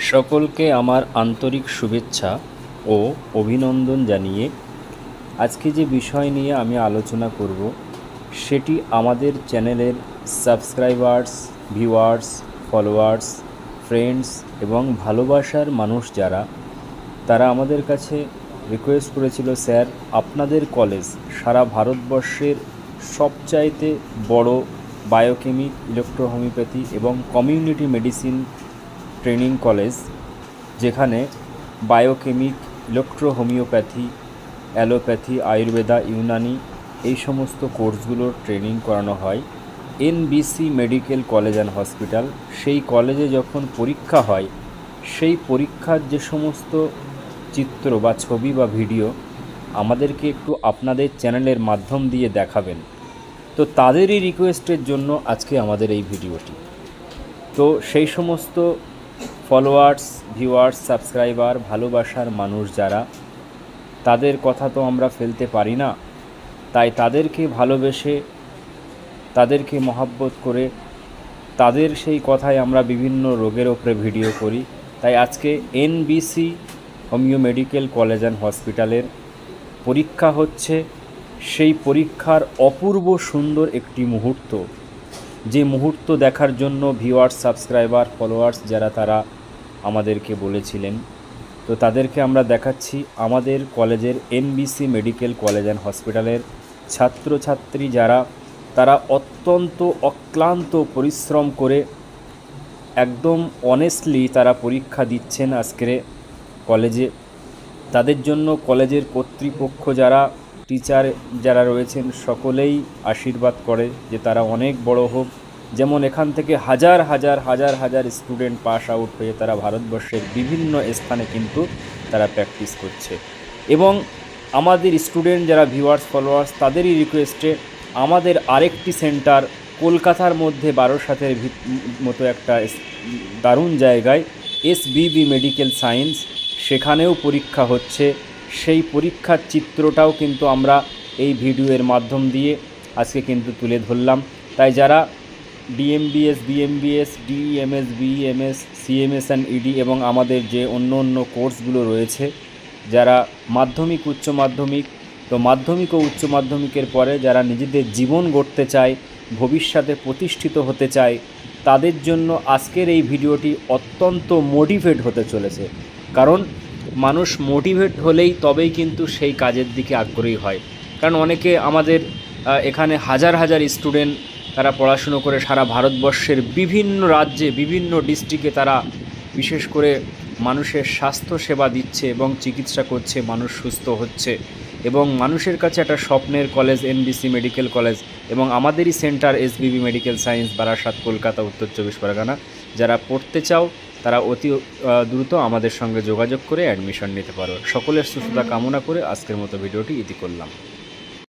সকলকে আমার আন্তরিক শুভেচ্ছা ও অভিনন্দন জানিয়ে আজকে যে বিষয় নিয়ে আমি আলোচনা করব সেটি আমাদের চ্যানেলের সাবস্ক্রাইবার্স, ভিউয়ার্স, ফলোয়ার্স, ফ্রেন্ডস এবং ভালোবাসার মানুষ যারা তারা আমাদের কাছে রিকোয়েস্ট করেছিল, স্যার আপনাদের কলেজ সারা ভারতবর্ষের সবচাইতে বড় বায়োকেমিক, ইলেকট্রোহোমিওপ্যাথি এবং কমিউনিটি মেডিসিন ট্রেনিং কলেজ, যেখানে বায়োকেমিক, ইলেকট্রোহোমিওপ্যাথি, অ্যালোপ্যাথি, আয়ুর্বেদা, ইউনানি এই সমস্ত কোর্সগুলোর ট্রেনিং করানো হয় NBC medical college and hospital. সেই কলেজে যখন পরীক্ষা হয়, সেই পরীক্ষার যে সমস্ত চিত্র বা ছবি বা ভিডিও আমাদেরকে একটু আপনাদের চ্যানেলের মাধ্যম দিয়ে দেখাবেন, তো তাদেরই রিকোয়েস্টের জন্য আজকে আমাদের এই ভিডিওটি। তো সেই সমস্ত ফলোয়ার্স, ভিউয়ার্স, সাবস্ক্রাইবার, ভালোবাসার মানুষ যারা, তাদের কথা তো আমরা ফেলতে পারি না, তাই তাদেরকে ভালোবেসে, তাদেরকে মহাব্বত করে, তাদের সেই কথায় আমরা বিভিন্ন রোগের ওপরে ভিডিও করি। তাই আজকে NBC homeo medical college and হসপিটালের পরীক্ষা হচ্ছে। সেই পরীক্ষার অপূর্ব সুন্দর একটি মুহূর্ত, যে মুহূর্ত দেখার জন্য ভিউয়ার্স, সাবস্ক্রাইবার, ফলোয়ার্স যারা তারা আমাদেরকে বলেছিলেন, তো তাদেরকে আমরা দেখাচ্ছি। আমাদের কলেজের এনবিসি মেডিকেল কলেজ অ্যান্ড হসপিটালের ছাত্রছাত্রী যারা, তারা অত্যন্ত অক্লান্ত পরিশ্রম করে একদম অনেস্টলি তারা পরীক্ষা দিচ্ছেন আজকের কলেজে। তাদের জন্য কলেজের কর্তৃপক্ষ যারা, টিচার যারা রয়েছেন, সকলেই আশীর্বাদ করে যে তারা অনেক বড় হোক। যেমন এখান থেকে হাজার হাজার হাজার হাজার স্টুডেন্ট পাস আউট হয়ে তারা ভারতবর্ষের বিভিন্ন স্থানে কিন্তু তারা প্র্যাকটিস করছে। এবং আমাদের স্টুডেন্ট যারা ভিউয়ার্স, ফলোয়ার্স, তাদেরই রিকোয়েস্টে আমাদের আরেকটি সেন্টার কলকাতার মধ্যে বারাসাতের মতো একটা দারুণ জায়গায়, এসবিবি মেডিকেল সায়েন্স, সেখানেও পরীক্ষা হচ্ছে। সেই পরীক্ষার চিত্রটাও কিন্তু আমরা এই ভিডিওর মাধ্যম দিয়ে আজকে কিন্তু তুলে ধরলাম। তাই যারা DMBS, BMBS, DMS, BMS, CMS and ED এবং আমাদের যে অন্য অন্য কোর্সগুলো রয়েছে, যারা মাধ্যমিক, উচ্চ মাধ্যমিক, তো মাধ্যমিক ও উচ্চ মাধ্যমিকের পরে যারা নিজেদের জীবন গড়তে চায়, ভবিষ্যতে প্রতিষ্ঠিত হতে চায়, তাদের জন্য আজকের এই ভিডিওটি অত্যন্ত মোটিভেট হতে চলেছে। কারণ মানুষ মোটিভেট হলেই তবেই কিন্তু সেই কাজের দিকে আগ্রহী হয়। কারণ অনেকে আমাদের এখানে হাজার হাজার স্টুডেন্ট তারা পড়াশুনো করে সারা ভারতবর্ষের বিভিন্ন রাজ্যে, বিভিন্ন ডিস্ট্রিক্টে তারা বিশেষ করে মানুষের স্বাস্থ্য সেবা দিচ্ছে এবং চিকিৎসা করছে, মানুষ সুস্থ হচ্ছে। এবং মানুষের কাছে একটা স্বপ্নের কলেজ এনবিসি মেডিকেল কলেজ, এবং আমাদেরই centre SBB medical science, Barasat, Kolkata, Uttar Chabbish Pargana. যারা পড়তে চাও তারা অতি দ্রুত আমাদের সঙ্গে যোগাযোগ করে অ্যাডমিশন নিতে পারো। সকলের সুস্থতা কামনা করে আজকের মতো ভিডিওটি ইতি করলাম।